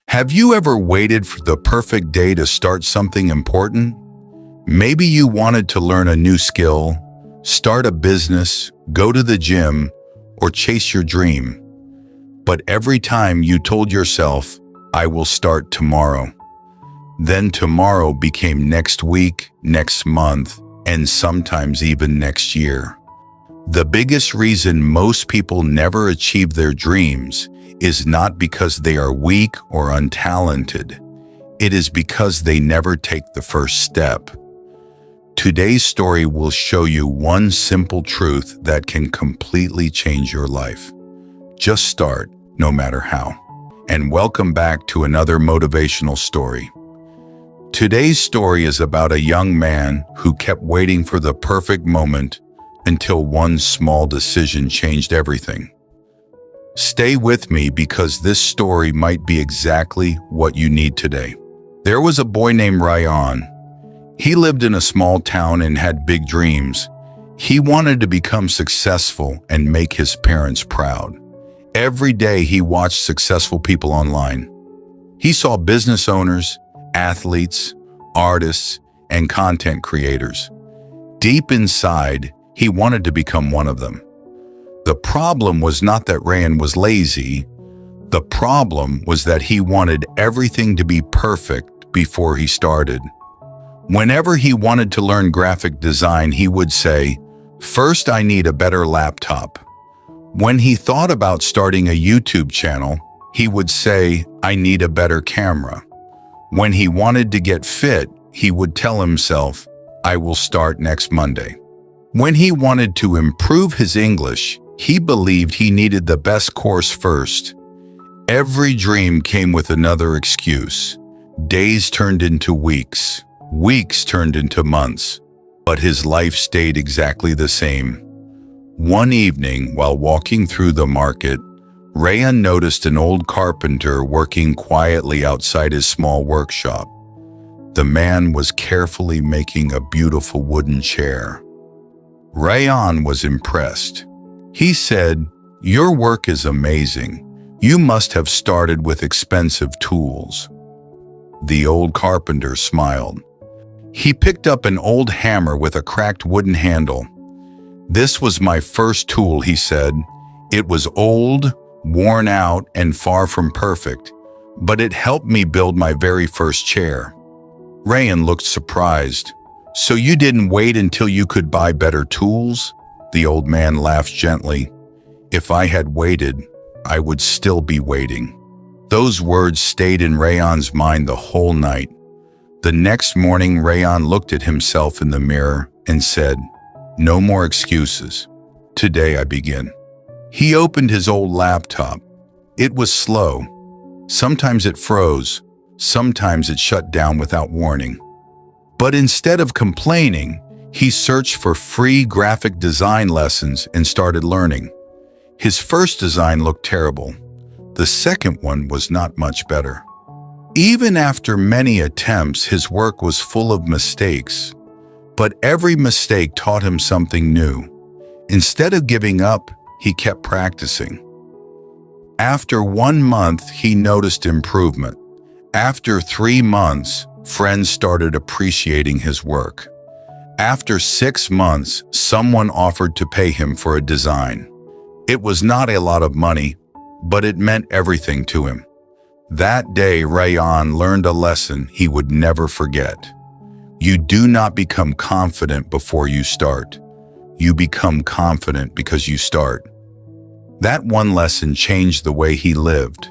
Have you ever waited for the perfect day to start something important? Maybe you wanted to learn a new skill, start a business, go to the gym, or chase your dream. But every time you told yourself, I will start tomorrow. Then tomorrow became next week, next month, and sometimes even next year. The biggest reason most people never achieve their dreams is not because they are weak or untalented. It is because they never take the first step. Today's story will show you one simple truth that can completely change your life. Just start, no matter how. And welcome back to another motivational story. Today's story is about a young man who kept waiting for the perfect moment until one small decision changed everything. Stay with me because this story might be exactly what you need today. There was a boy named Rayan. He lived in a small town and had big dreams. He wanted to become successful and make his parents proud. Every day he watched successful people online. He saw business owners, athletes, artists, and content creators. Deep inside, he wanted to become one of them. The problem was not that Rayan was lazy. The problem was that he wanted everything to be perfect before he started. Whenever he wanted to learn graphic design, he would say, "First, I need a better laptop." When he thought about starting a YouTube channel, he would say, "I need a better camera." When he wanted to get fit, he would tell himself, "I will start next Monday." When he wanted to improve his English, he believed he needed the best course first. Every dream came with another excuse. Days turned into weeks. Weeks turned into months. But his life stayed exactly the same. One evening, while walking through the market, Rayan noticed an old carpenter working quietly outside his small workshop. The man was carefully making a beautiful wooden chair. Rayan was impressed. He said, "Your work is amazing. You must have started with expensive tools." The old carpenter smiled. He picked up an old hammer with a cracked wooden handle. "This was my first tool," he said. "It was old, worn out, and far from perfect, but it helped me build my very first chair." Rayan looked surprised. "So you didn't wait until you could buy better tools?" The old man laughed gently. "If I had waited, I would still be waiting." Those words stayed in Rayan's mind the whole night. The next morning, Rayan looked at himself in the mirror and said, "No more excuses. Today I begin." He opened his old laptop. It was slow. Sometimes it froze. Sometimes it shut down without warning. But instead of complaining, he searched for free graphic design lessons and started learning. His first design looked terrible. The second one was not much better. Even after many attempts, his work was full of mistakes. But every mistake taught him something new. Instead of giving up, he kept practicing. After 1 month, he noticed improvement. After 3 months, friends started appreciating his work. After 6 months, someone offered to pay him for a design. It was not a lot of money, but it meant everything to him. That day, Rayan learned a lesson he would never forget. You do not become confident before you start. You become confident because you start. That one lesson changed the way he lived.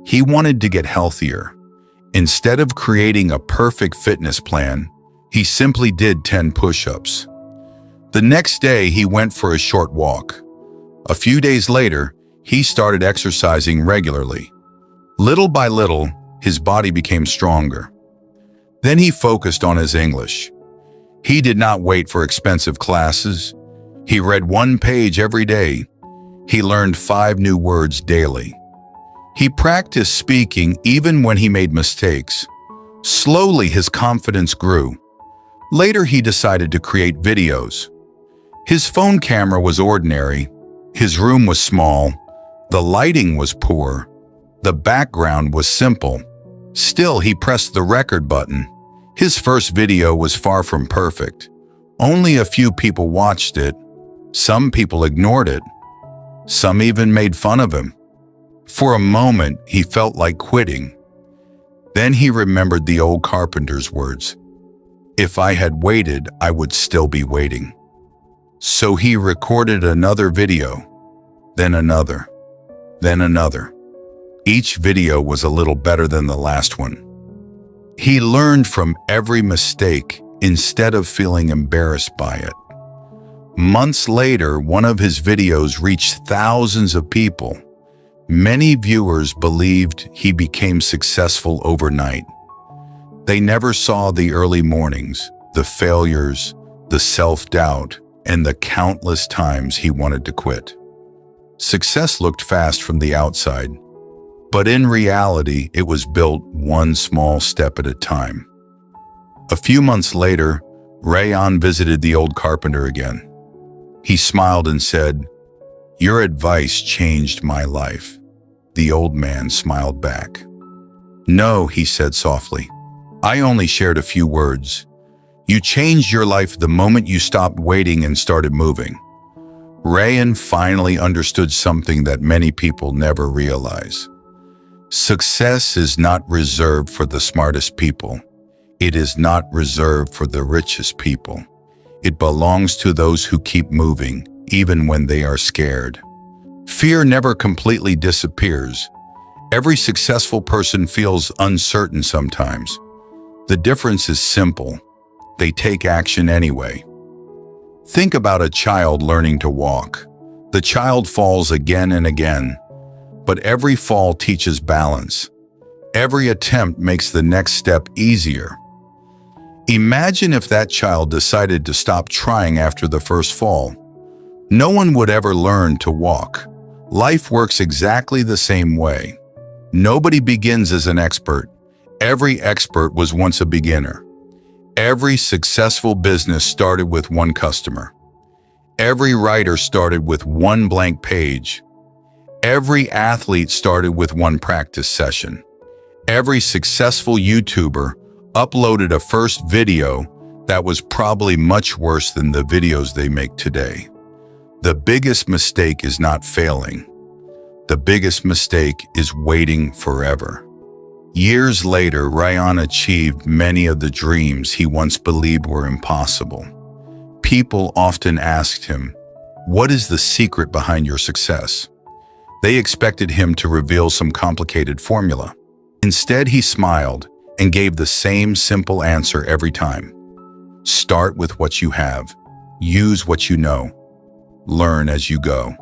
He wanted to get healthier. Instead of creating a perfect fitness plan, he simply did 10 push-ups. The next day, he went for a short walk. A few days later, he started exercising regularly. Little by little, his body became stronger. Then he focused on his English. He did not wait for expensive classes. He read 1 page every day. He learned 5 new words daily. He practiced speaking even when he made mistakes. Slowly, his confidence grew. Later, he decided to create videos. His phone camera was ordinary. His room was small. The lighting was poor. The background was simple. Still, he pressed the record button. His first video was far from perfect. Only a few people watched it. Some people ignored it. Some even made fun of him. For a moment, he felt like quitting. Then he remembered the old Carpenter's words. If I had waited, I would still be waiting. So he recorded another video, then another, then another. Each video was a little better than the last one. He learned from every mistake instead of feeling embarrassed by it. Months later, one of his videos reached thousands of people. Many viewers believed he became successful overnight. They never saw the early mornings, the failures, the self-doubt, and the countless times he wanted to quit. Success looked fast from the outside, but in reality, it was built one small step at a time. A few months later, Rayan visited the old carpenter again. He smiled and said, "Your advice changed my life." The old man smiled back. "No," he said softly. "I only shared a few words. You changed your life the moment you stopped waiting and started moving." Rayan finally understood something that many people never realize. Success is not reserved for the smartest people. It is not reserved for the richest people. It belongs to those who keep moving, even when they are scared. Fear never completely disappears. Every successful person feels uncertain sometimes. The difference is simple. They take action anyway. Think about a child learning to walk. The child falls again and again, but every fall teaches balance. Every attempt makes the next step easier. Imagine if that child decided to stop trying after the first fall. No one would ever learn to walk. Life works exactly the same way. Nobody begins as an expert. Every expert was once a beginner. Every successful business started with one customer. Every writer started with one blank page. Every athlete started with one practice session. Every successful YouTuber uploaded a first video that was probably much worse than the videos they make today. The biggest mistake is not failing. The biggest mistake is waiting forever. Years later, Rayan achieved many of the dreams he once believed were impossible. People often asked him, "What is the secret behind your success?" They expected him to reveal some complicated formula. Instead, he smiled and gave the same simple answer every time. Start with what you have. Use what you know. Learn as you go.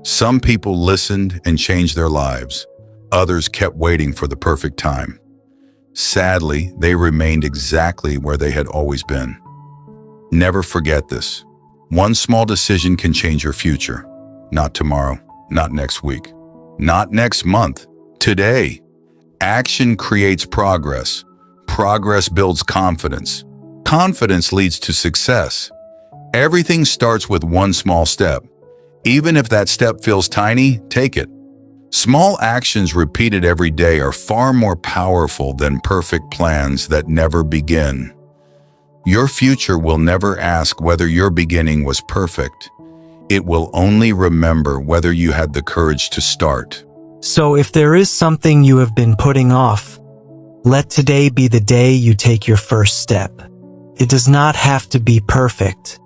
Some people listened and changed their lives. Others kept waiting for the perfect time. Sadly, they remained exactly where they had always been. Never forget this. One small decision can change your future. Not tomorrow, not next week, not next month. Today. Action creates progress. Progress builds confidence. Confidence leads to success. Everything starts with one small step. Even if that step feels tiny, take it. Small actions repeated every day are far more powerful than perfect plans that never begin. Your future will never ask whether your beginning was perfect. It will only remember whether you had the courage to start. So if there is something you have been putting off, let today be the day you take your first step. It does not have to be perfect.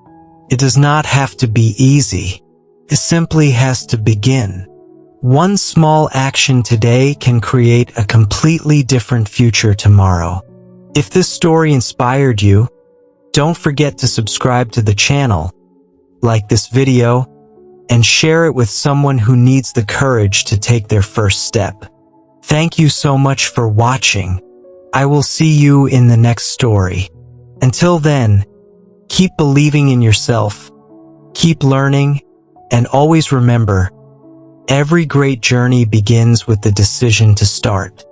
It does not have to be easy. It simply has to begin. One small action today can create a completely different future tomorrow. If this story inspired you, don't forget to subscribe to the channel, like this video, and share it with someone who needs the courage to take their first step. Thank you so much for watching. I will see you in the next story. Until then, keep believing in yourself, keep learning, and always remember, every great journey begins with the decision to start.